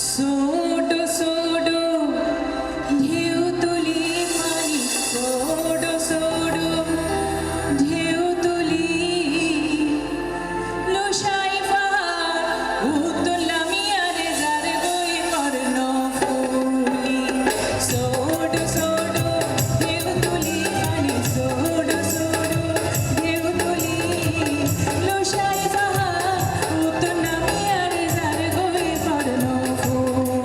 সোডো সোডো ঢেউ তুলি পানি সোডো সোডো ঢেউ তুলি লুসাই পাহাড় উত্তলামি আরে যার বই পর্ণ ফুলি সোডো সোডো ঢেউ তুলি পানি সোডো সোডো ঢেউ তুলি লুসাই পাহাড় উত্তলামি আরে যার বই পর্ণ ফুলি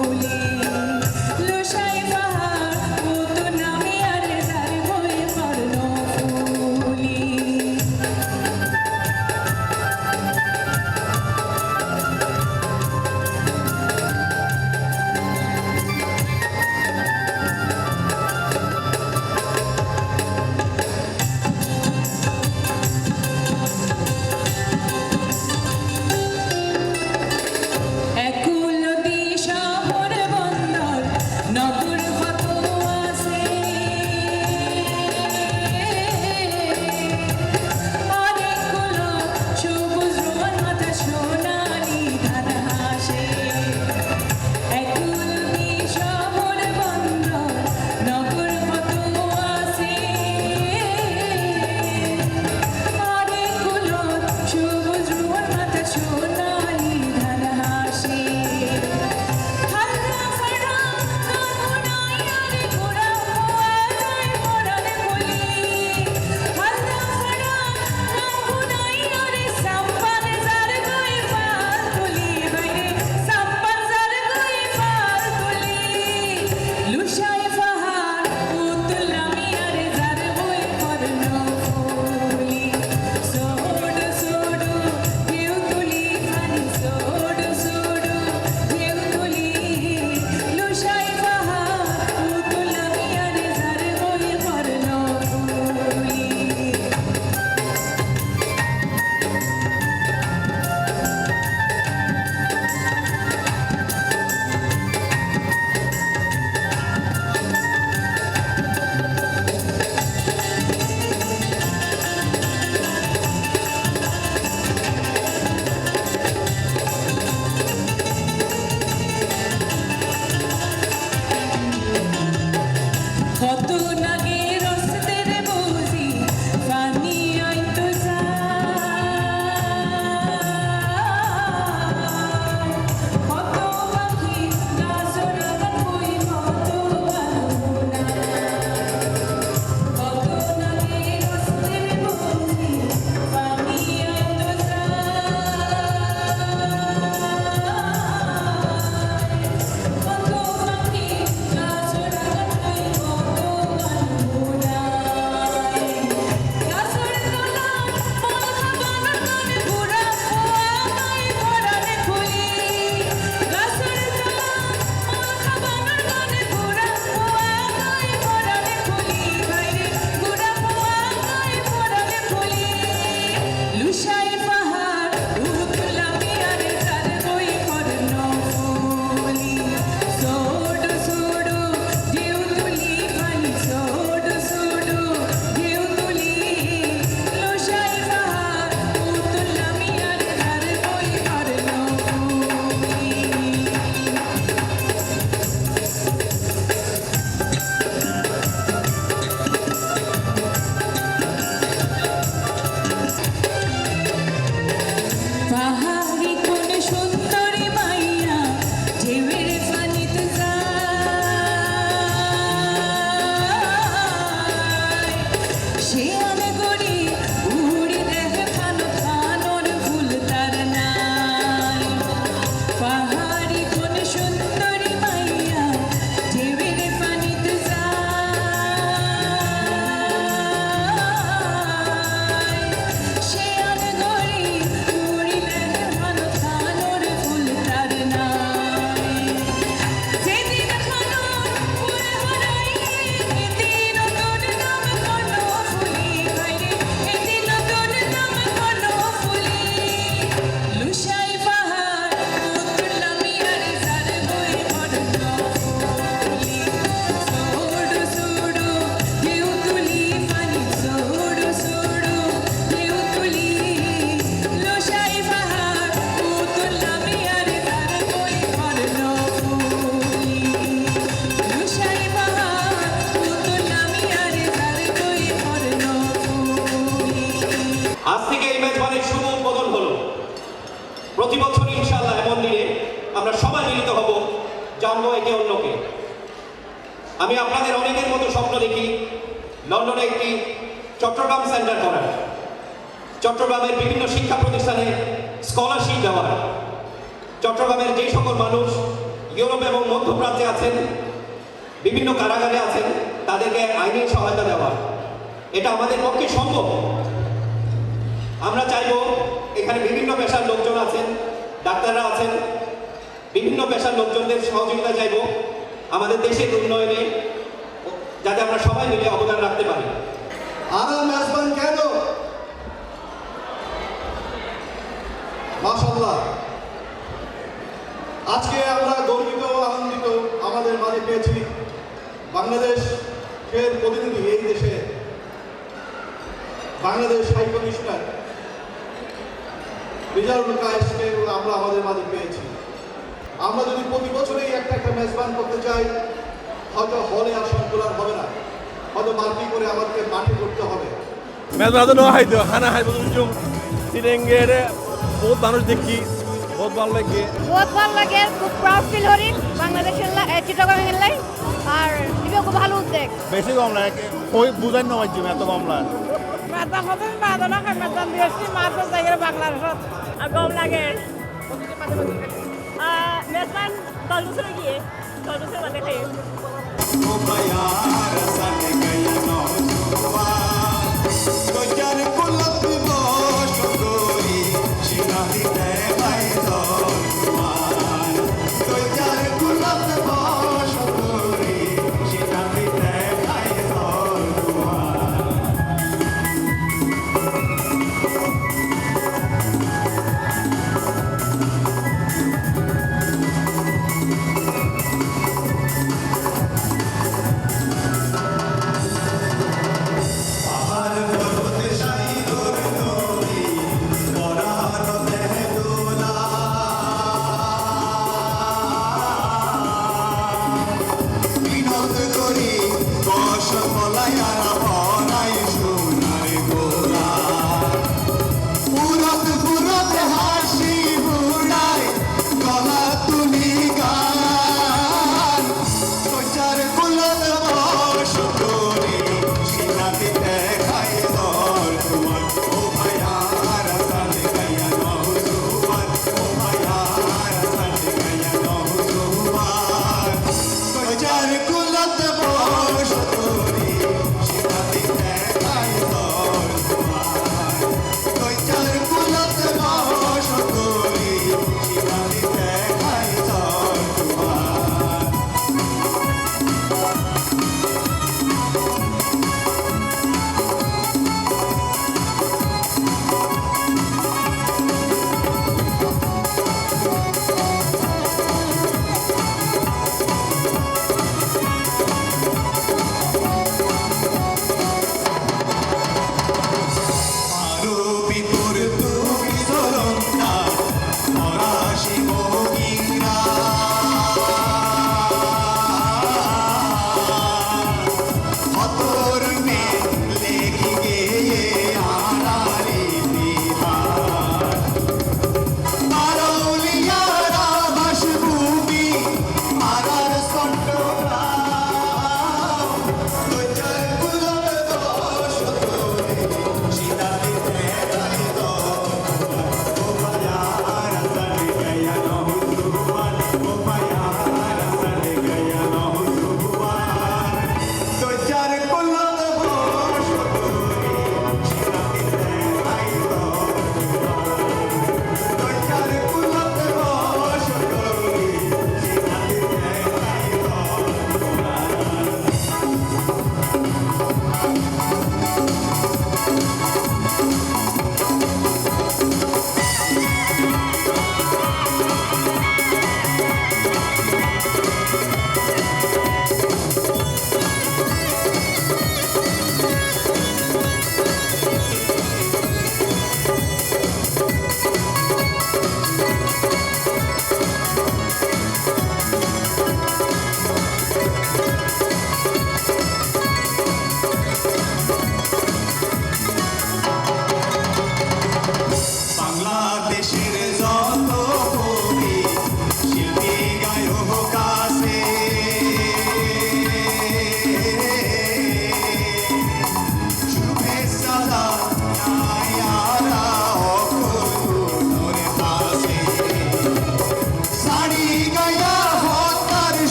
প্রথমবার মিলিত হব, জানবো একে অন্যকে। আমি আপনাদের অনেকের মতো স্বপ্ন দেখি লন্ডনে একটি চট্টগ্রাম সেন্টার করার, চট্টগ্রামের বিভিন্ন শিক্ষা প্রতিষ্ঠানে স্কলারশিপ দেওয়ার, চট্টগ্রামের যেই সকল মানুষ ইউরোপ এবং মধ্যপ্রাচ্যে আছেন, বিভিন্ন কারাগারে আছেন, তাদেরকে আইনি সহায়তা দেওয়া। এটা আমাদের পক্ষে সম্ভব। আমরা চাইব এখানে বিভিন্ন পেশার লোকজন আছেন, ডাক্তাররা আছেন, বিভিন্ন পেশার লোকজনদের সহযোগিতা চাইব আমাদের দেশের উন্নয়নে, যাতে আমরা সবাই মিলে অবদান রাখতে পারি। আরা মেজবান কেন? মাশাআল্লাহ, আজকে আমরা গর্বিত আনন্দিত আমাদের মাঝে পেয়েছি বাংলাদেশের প্রতিনিধি, এই দেশে বাংলাদেশ হাই কমিশনার রিজারুল কায়েসকে আমরা আমাদের মাঝে পেয়েছি। আমরা যদি প্রতি বছরেই একটা মেজবান করতে চাই, হয়তো হলে আর সবগুলার হবে না, হয়তো মাল্টি করে আমাদেরকে মাঠে করতে হবে। মেজবান হয়তো খানা খাইব সিরেঙ্গের বহুত মানুষ দেখি, বহুত ভালো লাগে, খুব প্রাউড ফিল করি বাংলাদেশের চিটাগাং লাই। আর এটা খুব ভালো উদ্যোগ। বেশি কম লাগে, কই বুঝাই না পাইছি এত কম লাগে। মেজবান হতে বাদনা খাই, মেজবান দিয়েছি মারতে যাই বাংলাদেশত। আর গম লাগে মেজবান 10 বছর গিয়ে 10 বছর মানে খাই।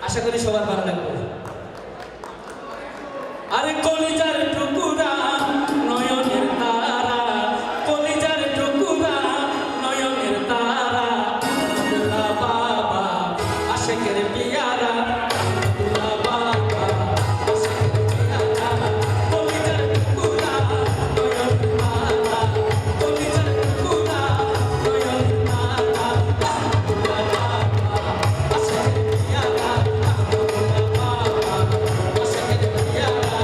আশা করি সবার ভালো লাগবে। আরে কলিজার টুকুরা নয়নের তারা, কলিজার টুকুরা নয়নের তারা, আব্দুল্লাহ বাবা আশেকের পিয়ারা, আব্দুল্লাহ বাবা আশেকের পিয়ারা, কলিজার টুকুরা নয়নের তারা, কলিজার টুকুরা নয়নের তারা, আব্দুল্লাহ বাবা আশেকের পিয়ারা, আব্দুল্লাহ বাবা আশেকের পিয়ারা।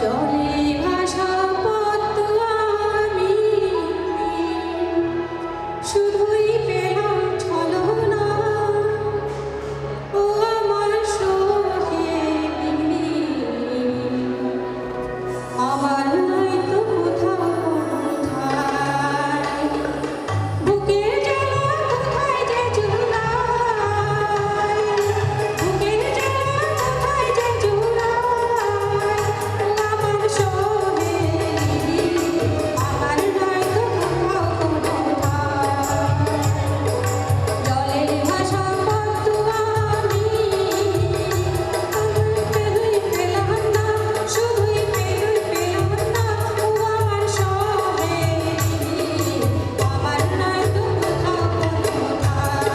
চলে ভাষা পদ্ম আমি শুধুই পেলাম ছলনা, ও আমার সোহেলি, আমার নয়তো কোথাও কোনো ঠাই, বুকের জ্বালা কোথায় যে জুড়াই, বুকের জ্বালা কোথায় যে জুড়াই, আমার সোহেলি, আমার নয়তো কোথাও কোনো ঠাই, জলের ভাষা পদ্ম আমি, আমার পেলুই পেলাম না, শুধুই পেলুই পেলাম না, ও আমার সোহেলি, আমার নয়তো কোথাও কোনো ঠাই।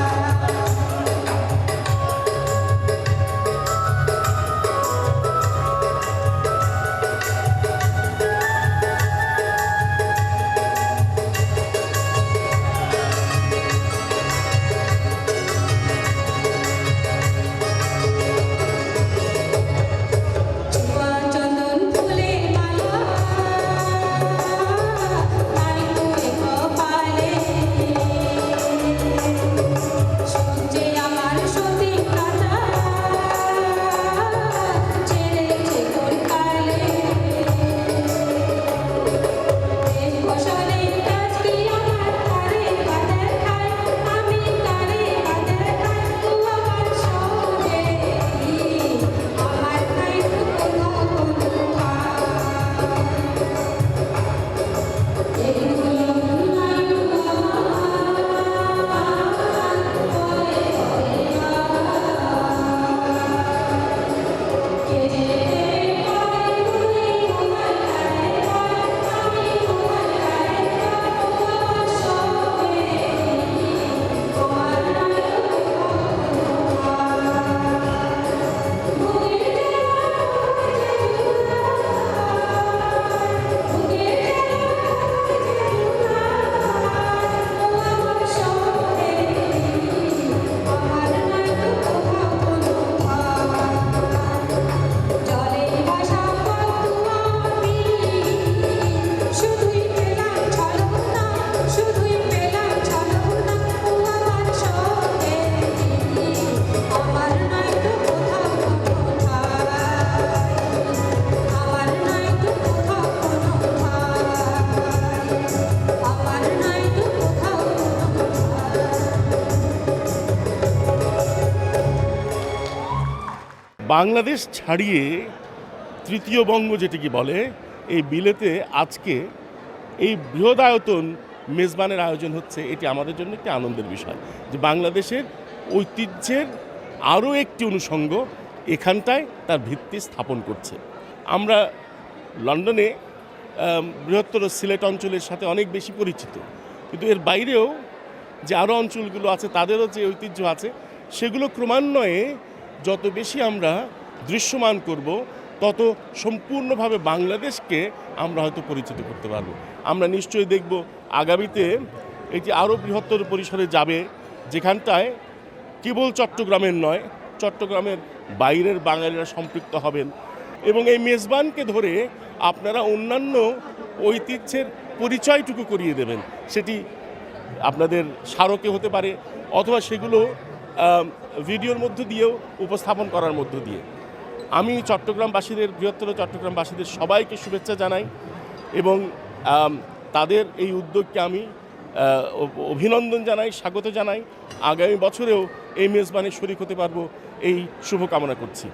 ছোঁয়া চন্দন ফুলের মালা, নারী তুই কপালে, সূর্যে আমার সতী কাটা, ছেড়েছে তোর কালে, দেশ বসনে কাজ কি আমার তারে বাঁধে খায়, আমি তারে বাঁধে খাই, ও আমার সোহেলি, আমার নয়তো কোথাও কোনো ঠাই, এই দুলন নয়তো আমার, বলে কে যে কবে তুমি তোমার গায়ে পড়, আমি তোমার গায়ে পড়, ও আমার সোহেলি, তোমার নয়তো কোথাও কোনো ঠাই, বুকের জ্বালা কোথায় যে জুড়াই, বুকের জ্বালা কোথায় যে জুড়াই, ও আমার সোহেলি, আমার নয়তো কোথাও কোনো ঠাই, জলের ভাষা পদ্ম আমি, শুধুই পেলাম ছলনা, শুধুই পেলাম ছলনা, ও আমার সোহেলি, আমার নয়তো কোথাও কোনো ঠাই, আমার নয়তো কোথাও কোনো ঠাই, আমার নয়তো কোথাও কোনো ঠাই। বাংলাদেশ ছাড়িয়ে তৃতীয় বঙ্গ যেটিকে বলে এই বিলেতে আজকে এই বৃহদায়তন মেজবানের আয়োজন হচ্ছে, এটি আমাদের জন্য একটি আনন্দের বিষয় যে বাংলাদেশের ঐতিহ্যের আরও একটি অনুষঙ্গ এখানটায় তার ভিত্তি স্থাপন করছে। আমরা লন্ডনে বৃহত্তর সিলেট অঞ্চলের সাথে অনেক বেশি পরিচিত, কিন্তু এর বাইরেও যে আরও অঞ্চলগুলো আছে তাদেরও যে ঐতিহ্য আছে সেগুলো ক্রমান্বয়ে যত বেশি আমরা দৃশ্যমান করব তত সম্পূর্ণভাবে বাংলাদেশকে আমরা হয়তো পরিচিত করতে পারব। আমরা নিশ্চয়ই দেখব আগামীতে এটি আরও বৃহত্তর পরিসরে যাবে, যেখানটায় কেবল চট্টগ্রামের নয়, চট্টগ্রামের বাইরের বাঙালিরা সম্পৃক্ত হবেন এবং এই মেজবানকে ধরে আপনারা অন্যান্য ঐতিহ্যের পরিচয়টুকু করিয়ে দেবেন। সেটি আপনাদের স্মারকে হতে পারে অথবা সেগুলো ভিডিওর মধ্য দিয়েও উপস্থাপন করার মধ্য দিয়ে। আমি চট্টগ্রামবাসীদের, বৃহত্তর চট্টগ্রামবাসীদের সবাইকে শুভেচ্ছা জানাই এবং তাদের এই উদ্যোগকে আমি অভিনন্দন জানাই, স্বাগত জানাই। আগামী বছরেও এই মেজবানে শরিক হতে পারবো এই শুভকামনা করছি।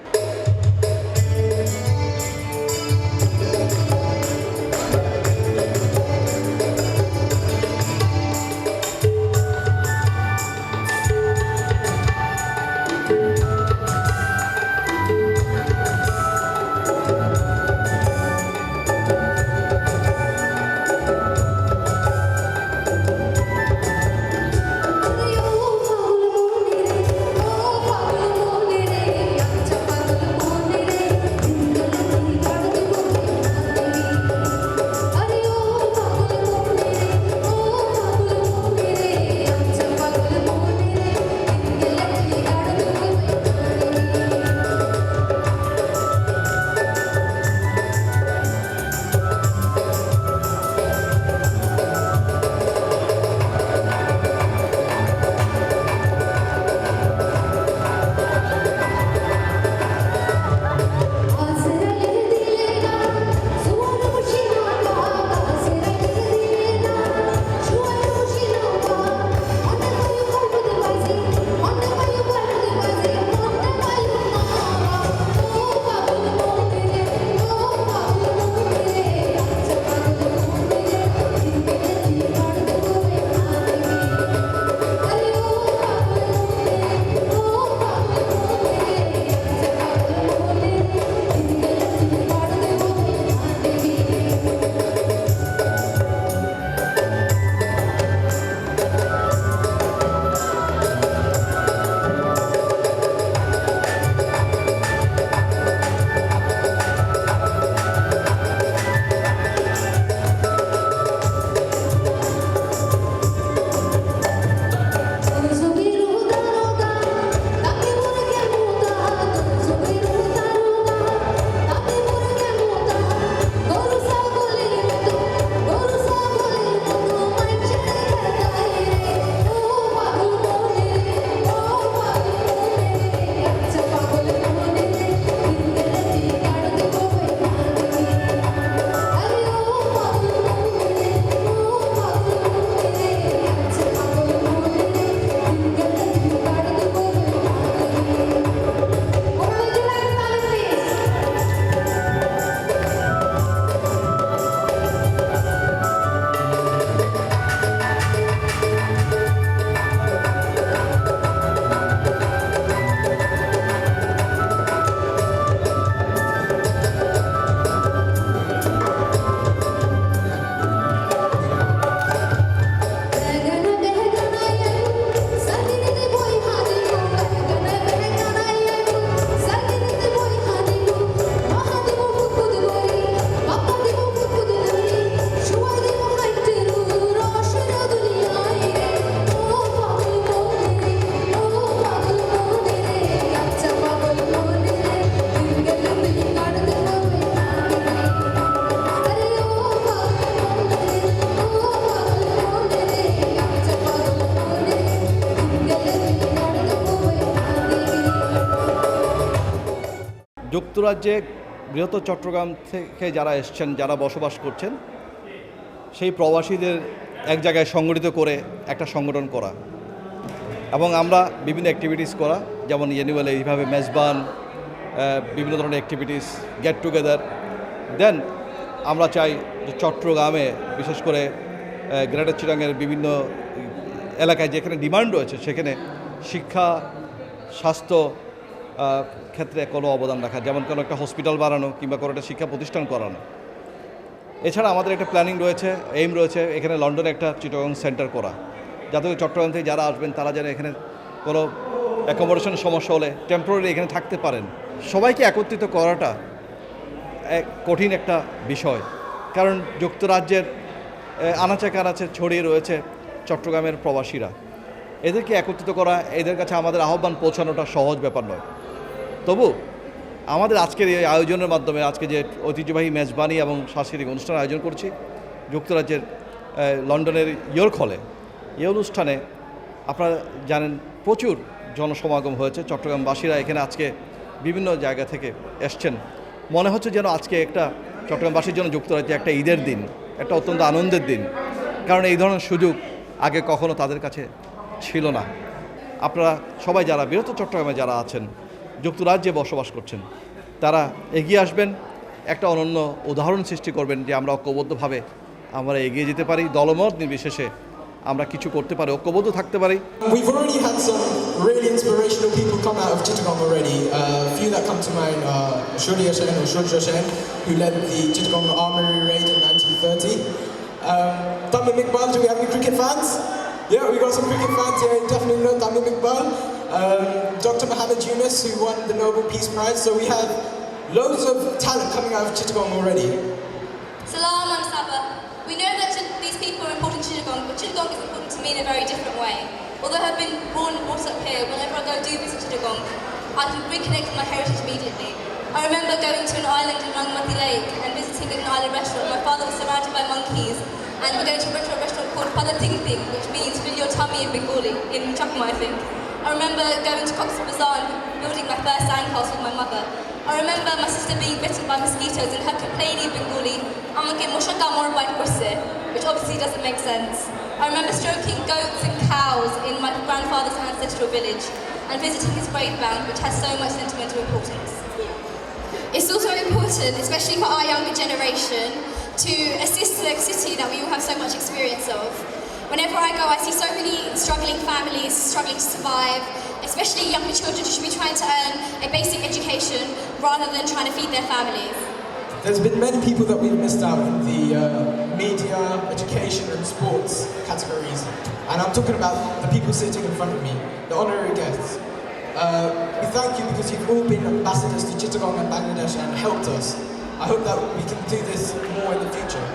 যুক্তরাজ্যে বৃহত্তর চট্টগ্রাম থেকে যারা এসছেন, যারা বসবাস করছেন, সেই প্রবাসীদের এক জায়গায় সংগঠিত করে একটা সংগঠন করা এবং আমরা বিভিন্ন অ্যাক্টিভিটিস করা, যেমন অ্যানুয়াল এইভাবে মেজবান, বিভিন্ন ধরনের অ্যাক্টিভিটিস, গেট টুগেদার। দেন আমরা চাই যে চট্টগ্রামে বিশেষ করে গ্রেটার চিটাগাংয়ের বিভিন্ন এলাকায় যেখানে ডিমান্ড রয়েছে সেখানে শিক্ষা স্বাস্থ্য ক্ষেত্রে কোনো অবদান রাখা, যেমন কোনো একটা হসপিটাল বানানো কিংবা কোনো একটা শিক্ষা প্রতিষ্ঠান করানো। এছাড়া আমাদের একটা প্ল্যানিং রয়েছে, এইম রয়েছে এখানে লন্ডনে একটা চিটাগাং সেন্টার করা, যাতে চট্টগ্রাম থেকে যারা আসবেন তারা যেন এখানে কোনো অ্যাকোমোডেশনের সমস্যা হলে টেম্পোরারি এখানে থাকতে পারেন। সবাইকে একত্রিত করাটা এক কঠিন একটা বিষয়, কারণ যুক্তরাজ্যের আনাচে কানাচে ছড়িয়ে রয়েছে চট্টগ্রামের প্রবাসীরা। এদেরকে একত্রিত করা, এদের কাছে আমাদের আহ্বান পৌঁছানোটা সহজ ব্যাপার নয়। তবু আমাদের আজকের এই আয়োজনের মাধ্যমে আজকে যে ঐতিহ্যবাহী মেজবানি এবং সাংস্কৃতিক অনুষ্ঠান আয়োজন করছি যুক্তরাজ্যের লন্ডনের ইয়র্ক হলে, এই অনুষ্ঠানে আপনারা জানেন প্রচুর জনসমাগম হয়েছে। চট্টগ্রামবাসীরা এখানে আজকে বিভিন্ন জায়গা থেকে এসছেন। মনে হচ্ছে যেন আজকে একটা চট্টগ্রামবাসীর জন্য যুক্তরাজ্যে একটা ঈদের দিন, একটা অত্যন্ত আনন্দের দিন, কারণ এই ধরনের সুযোগ আগে কখনো তাদের কাছে ছিল না। আপনারা সবাই যারা বৃহত্তর চট্টগ্রামে যারা আছেন, যুক্তরাজ্যে বসবাস করছেন, তারা এগিয়ে আসবেন, একটা অনন্য উদাহরণ সৃষ্টি করবেন যে আমরা ঐক্যবদ্ধভাবে আমরা এগিয়ে যেতে পারি, দলমত নির্বিশেষে আমরা কিছু করতে পারি, ঐক্যবদ্ধ থাকতে পারি। We've already had some really inspirational people come out of Chittagong already. A few that come to mind are Shuri Yashen or Shuri Yashen, who led the Chittagong Armory raid in 1930. Tamim Iqbal, do we have any cricket fans? Yeah, we got some cricket fans here. You definitely know Tamim Iqbal. Dr. Mohammed Yunus, who won the Nobel Peace Prize. So we have loads of talent coming out of Chittagong already. Salam, I'm Saba. We know that these people are important to Chittagong, but Chittagong is important to me in a very different way. Although I've been born and brought up here, whenever I go do visit Chittagong, I can reconnect with my heritage immediately. I remember going to an island in Rangmati Lake and visiting an island restaurant. My father was surrounded by monkeys, and we're going to a restaurant called Pala Ting Ting, which means fill your tummy in Bengali, in Chakma, I think. I remember going to Cox's Bazar and building my first sandcastle with my mother. I remember my sister being bitten by mosquitoes and her complaining in Bengali, "Amake moshaka mor bite korse," which obviously doesn't make sense. I remember stroking goats and cows in my grandfather's ancestral village and visiting his graveland, which has so much sentimental importance. It's also important, especially for our younger generation, to assist the city that we all have so much experience of. Whenever I go, I see so many struggling families struggling to survive, especially younger children who should be trying to earn a basic education rather than trying to feed their families. There's been many people that we've missed out in the media, education and sports categories. And I'm talking about the people sitting in front of me, the honorary guests. We thank you because you've all been ambassadors to Chittagong and Bangladesh and helped us. I hope that we can do this more in the future.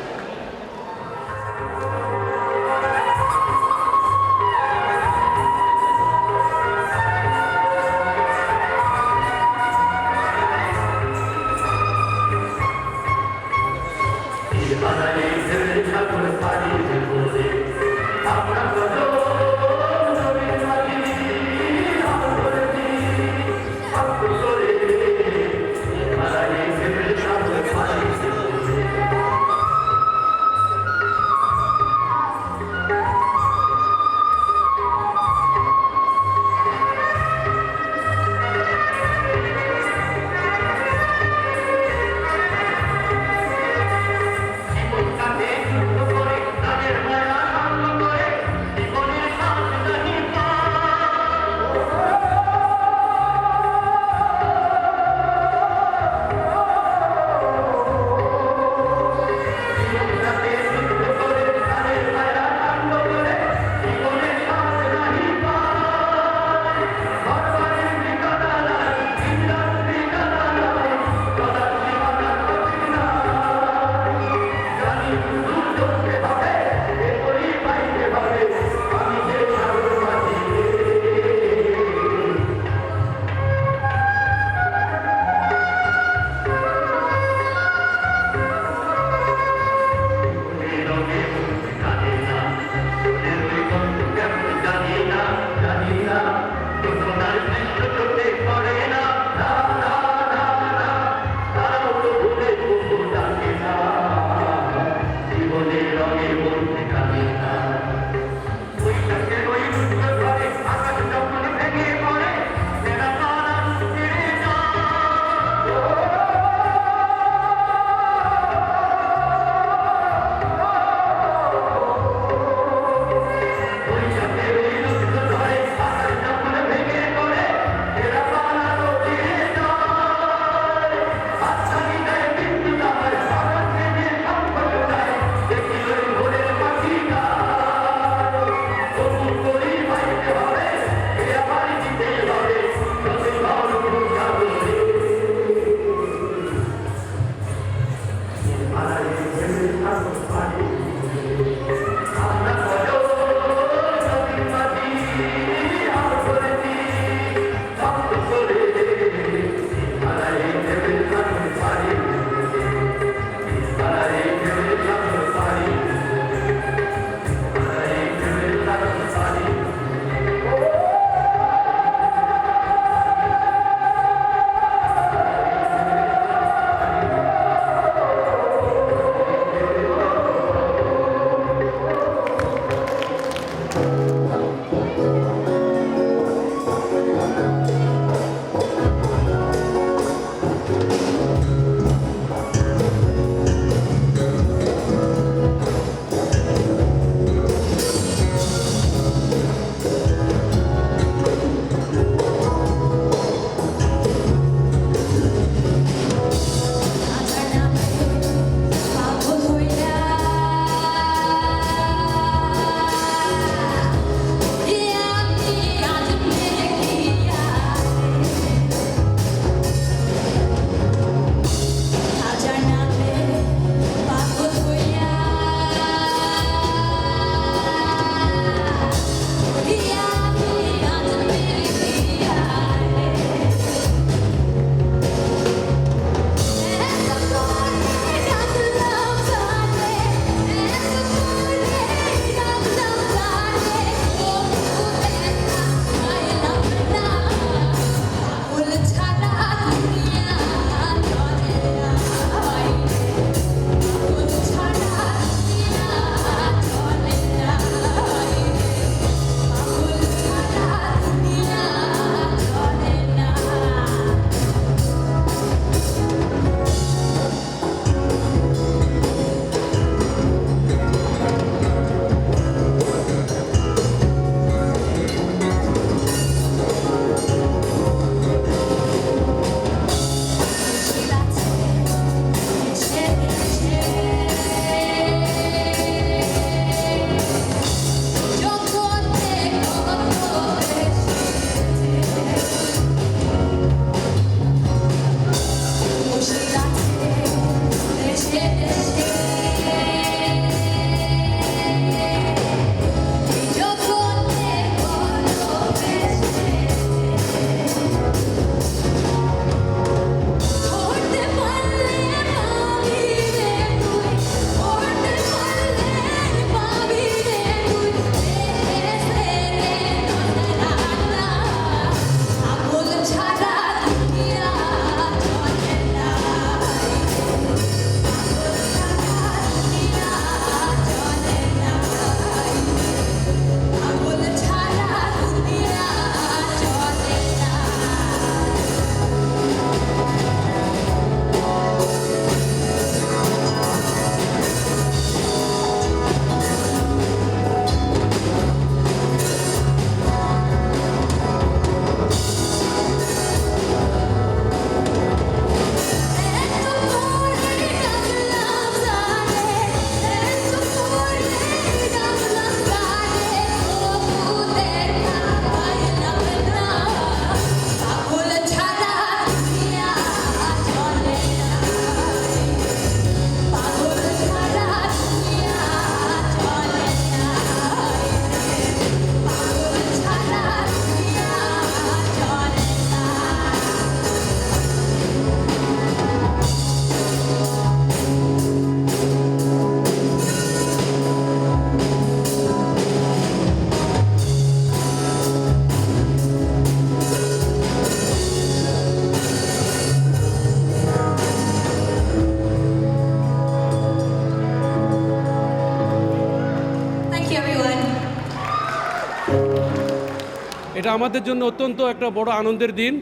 আমাদের জন্য অত্যন্ত একটা বড় আনন্দের দিন।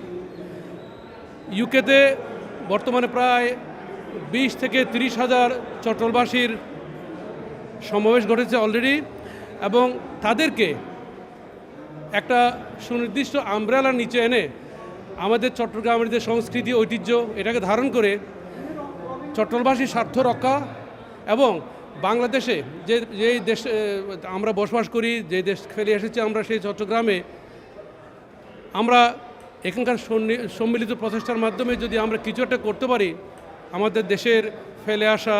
ইউকেতে বর্তমানে প্রায় 20 থেকে 30 হাজার চট্টলবাসীর সমাবেশ ঘটেছে অলরেডি, এবং তাদেরকে একটা সুনির্দিষ্ট আমব্রেলার নিচে এনে আমাদের চট্টগ্রামের যে সংস্কৃতি ঐতিহ্য এটাকে ধারণ করে চট্টলবাসীর স্বার্থ রক্ষা এবং বাংলাদেশে যেই দেশ আমরা বসবাস করি, যে দেশ ফেলে এসেছি আমরা, সেই চট্টগ্রামে আমরা এখানকার সম্মিলিত প্রচেষ্টার মাধ্যমে যদি আমরা কিছু একটা করতে পারি, আমাদের দেশের ফেলে আসা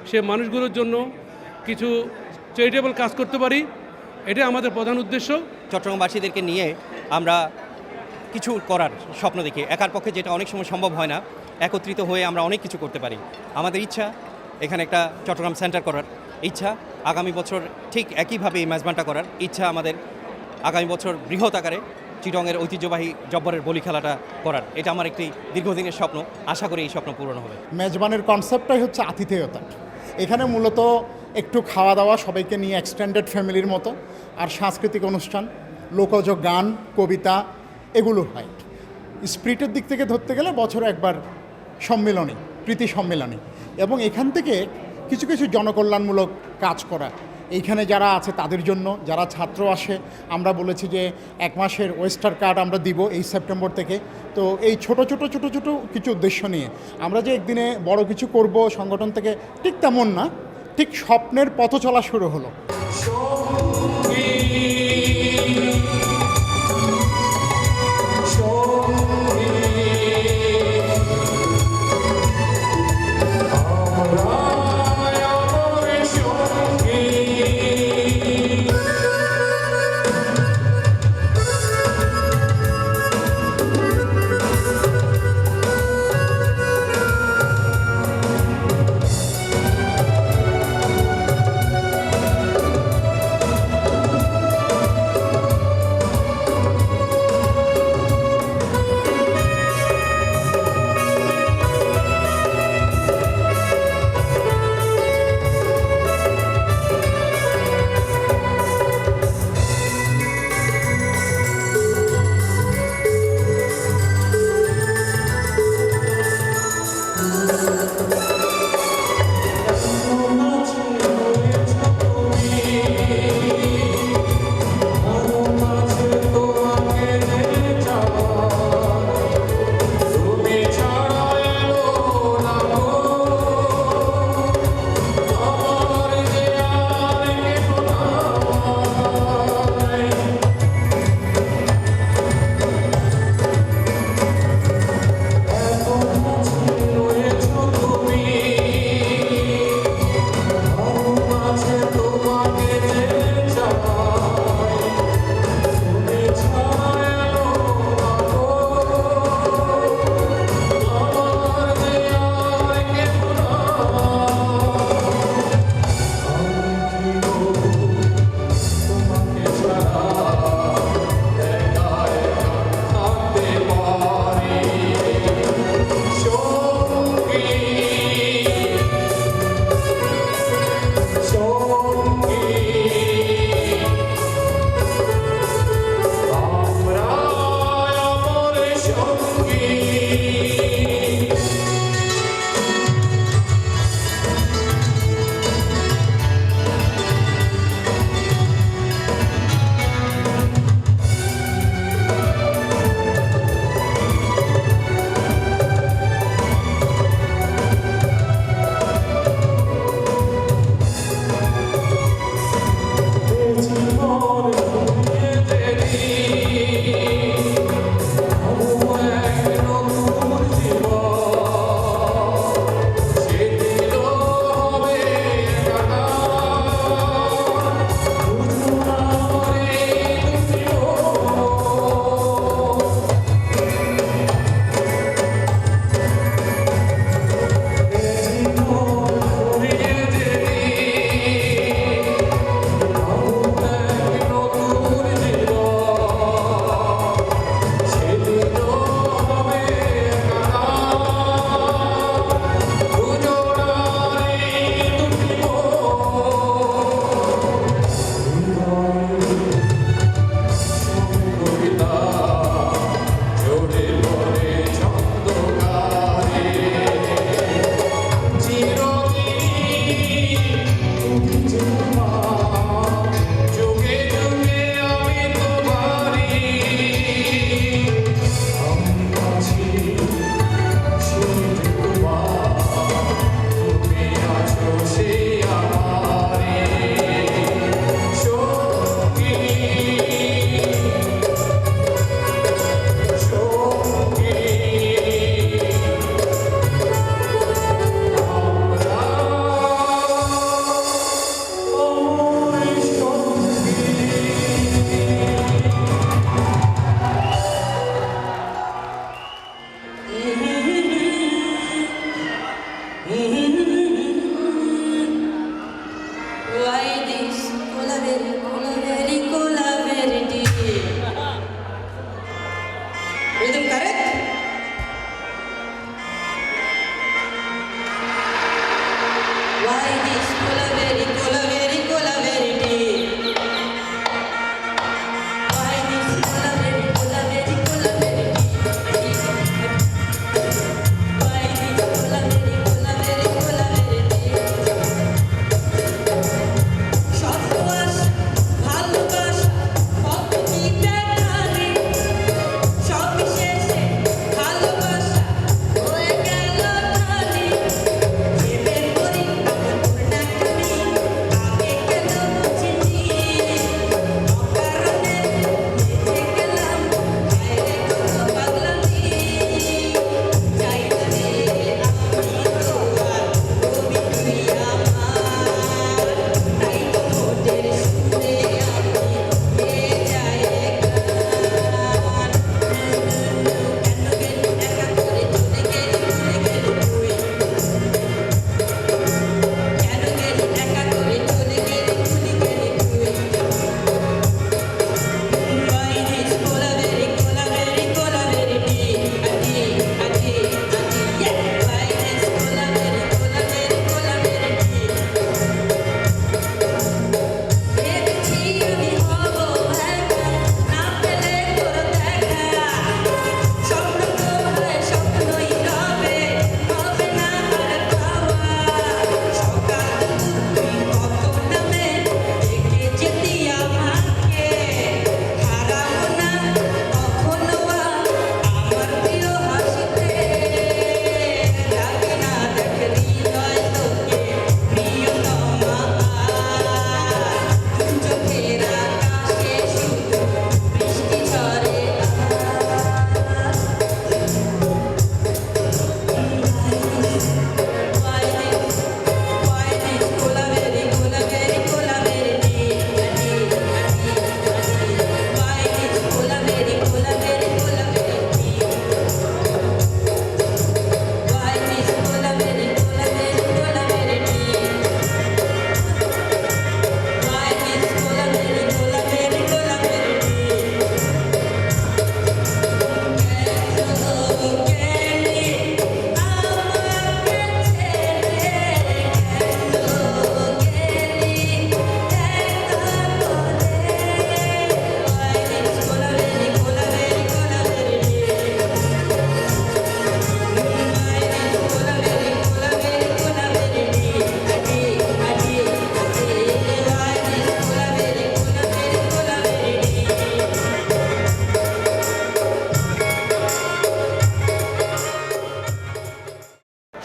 সে মানুষগুলোর জন্য কিছু চ্যারিটেবল কাজ করতে পারি, এটাই আমাদের প্রধান উদ্দেশ্য। চট্টগ্রামবাসীদেরকে নিয়ে আমরা কিছু করার স্বপ্ন দেখি। একার পক্ষে যেটা অনেক সময় সম্ভব হয় না, একত্রিত হয়ে আমরা অনেক কিছু করতে পারি। আমাদের ইচ্ছা এখানে একটা চট্টগ্রাম সেন্টার করার ইচ্ছা, আগামী বছর ঠিক একইভাবে এই মেজবানটা করার ইচ্ছা আমাদের, আগামী বছর বৃহৎ আকারে চিটংয়ের ঐতিহ্যবাহী জব্বরের বলি খেলাটা করার। এটা আমার একটি দীর্ঘদিনের স্বপ্ন, আশা করি এই স্বপ্ন পূরণ হবে। মেজবানের কনসেপ্টটাই হচ্ছে আতিথেয়তা। এখানে মূলত একটু খাওয়া দাওয়া, সবাইকে নিয়ে এক্সটেন্ডেড ফ্যামিলির মতো, আর সাংস্কৃতিক অনুষ্ঠান, লোকজ গান, কবিতা এগুলো হয়। স্পিরিটের দিক থেকে ধরতে গেলে বছরে একবার সম্মেলনী, প্রীতি সম্মেলনী, এবং এখান থেকে কিছু কিছু জনকল্যাণমূলক কাজ করা। এইখানে যারা আছে তাদের জন্য, যারা ছাত্র আসে, আমরা বলেছি যে 1 মাসের ওয়েস্টার কার্ড আমরা দিব এই সেপ্টেম্বর থেকে। তো এই ছোট ছোট কিছু উদ্দেশ্য নিয়ে আমরা যে একদিনে বড় কিছু করব সংগঠন থেকে, ঠিক তেমন না, ঠিক স্বপ্নের পথ চলা শুরু হলো।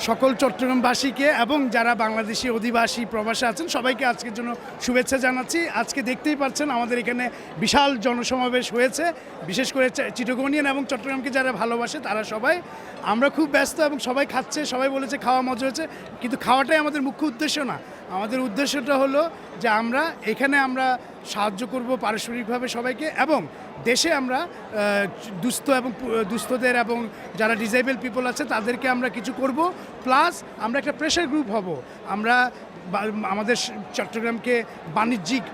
সকল চট্টগ্রামবাসীকে এবং যারা বাংলাদেশি অধিবাসী প্রবাসী আছেন সবাইকে আজকের জন্য শুভেচ্ছা জানাচ্ছি। আজকে দেখতেই পাচ্ছেন আমাদের এখানে বিশাল জনসমাবেশ হয়েছে, বিশেষ করে চিটাগংইয়ান এবং চট্টগ্রামকে যারা ভালোবাসে তারা সবাই। আমরা খুব ব্যস্ত এবং সবাই খাচ্ছে, সবাই বলেছে খাওয়া মজা হয়েছে, কিন্তু খাওয়াটাই আমাদের মুখ্য উদ্দেশ্য না। আমাদের উদ্দেশ্যটা হলো যে আমরা সাহায্য করব পারস্পরিকভাবে সবাইকে, এবং দেশে আমরা দুস্থদের এবং যারা ডিসেবল পিপল আছে তাদেরকে আমরা কিছু করব, প্লাস আমরা একটা প্রেশার গ্রুপ হব। আমরা আমাদের চট্টগ্রামকে বাণিজ্যিক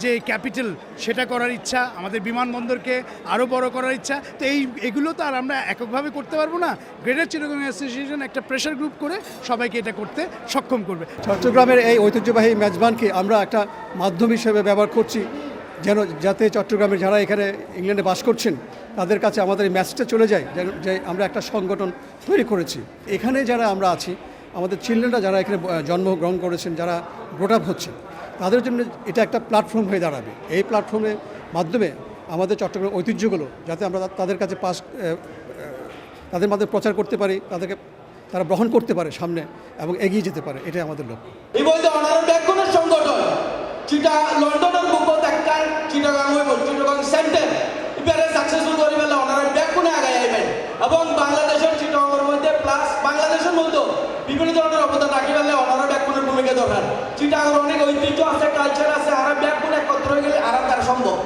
যে ক্যাপিটাল সেটা করার ইচ্ছা, আমাদের বিমানবন্দরকে আরও বড় করার ইচ্ছা। তো এগুলো তো আর আমরা এককভাবে করতে পারবো না। গ্রেটার চিটাগং অ্যাসোসিয়েশন একটা প্রেশার গ্রুপ করে সবাইকে এটা করতে সক্ষম করবে। চট্টগ্রামের এই ঐতিহ্যবাহী মেজবানকে আমরা একটা মাধ্যম হিসেবে ব্যবহার করছি, যাতে চট্টগ্রামের যারা এখানে ইংল্যান্ডে বাস করছেন তাদের কাছে আমাদের এই ম্যাসেজটা চলে যায় যে আমরা একটা সংগঠন তৈরি করেছি। এখানে যারা আমরা আছি, আমাদের চিলড্রেনরা যারা এখানে জন্মগ্রহণ করেছেন, যারা ব্রট আপ হচ্ছে, তাদের জন্য এটা একটা প্ল্যাটফর্ম হয়ে দাঁড়াবে। এই প্ল্যাটফর্মের মাধ্যমে আমাদের চট্টগ্রামের ঐতিহ্যগুলো যাতে আমরা তাদের কাছে তাদের মাধ্যমে প্রচার করতে পারি, তারা গ্রহণ করতে পারে সামনে এবং এগিয়ে যেতে পারে, এটাই আমাদের লক্ষ্য। এই বলতে অনারের ব্যাকুণ সংগঠন লন্ডনের বুকত একটা চিটাগাং হইব, চিটাগাং সেন্টার এবারে সাকসেসফুল করি ফেলে অনারের ব্যাকুণে আগায় আইবেন, এবং বাংলাদেশের চিটাগাংয়ের মধ্যে প্লাস বাংলাদেশের মধ্যে বিভিন্ন ধরনের অবদান রাখি ফেলে অনারের ব্যাকুণের ভূমিকা দরকার। চিটাগাংয়ের অনেক ঐতিহ্য আছে, কালচার আছে, আর ব্যাকুণ একত্র হয়ে গেলে আর তারা সম্ভব।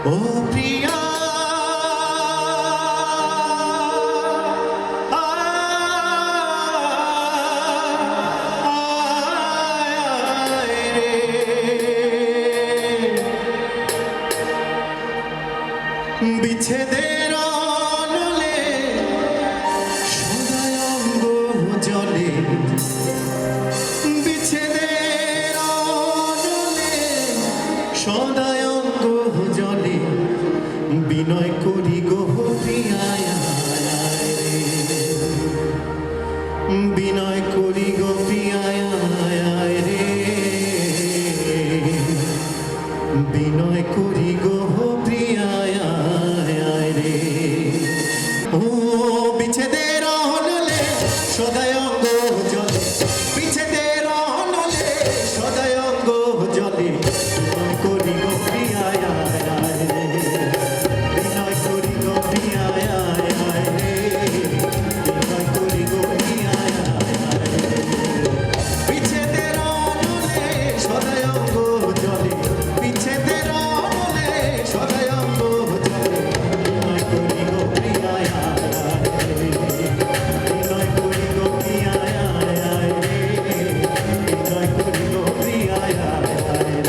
ও প্রিয়া বিচ্ছেদের অনলে সদায় অঙ্গ জলে বিচ্ছেদের অনলে সদায় অঙ্গ জলে বিনয় করি গো প্রিয়ায় রে বিনয় করি গো প্রিয়ায় রে বিনয় করি গো প্রিয়ায় রে ও বিচ্ছেদের অনলে সদায় অঙ্গ জলে বিচ্ছেদের অনলে সদায় অঙ্গ জলে বিনয় করি গো প্রিয়ায় রে বিনয় করি গো প্রিয়ায় রে বিনয় করি গো প্রিয়ায় রে বিচ্ছেদের অনলে সদায় অঙ্গ জলে বিচ্ছেদের অনলে সদায় অঙ্গ জলে বিনয় করি গো প্রিয়ায় রে বিনয় করি গো প্রিয়ায় রে বিনয় করি গো প্রিয়ায় রে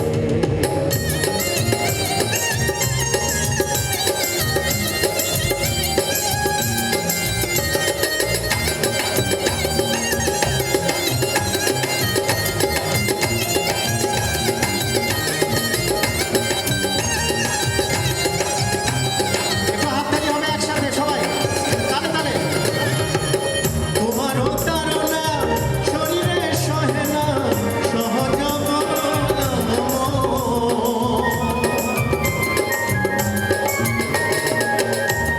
একটু হাততালি হবে একসাথে সবাই তালে তালে তোমারও তারা শরীরে সহে না সহজ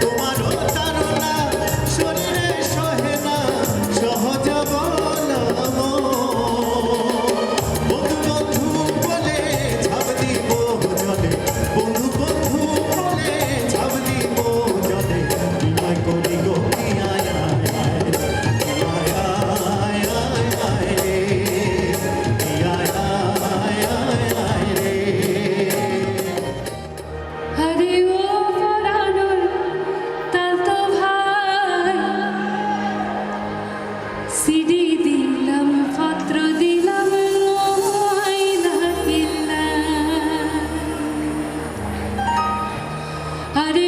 তোমারও তারা শরীরে সহে না সহজ বন্ধু বন্ধু বলে ঝাঁপ দিব জলে বন্ধু বন্ধু বলে ঝাঁপ দিব জলে বিনয় করি গো প্রিয়ায় আরে ও পরানোর তাতো ভাই সিডি দিলাম পত্র দিলাম আরে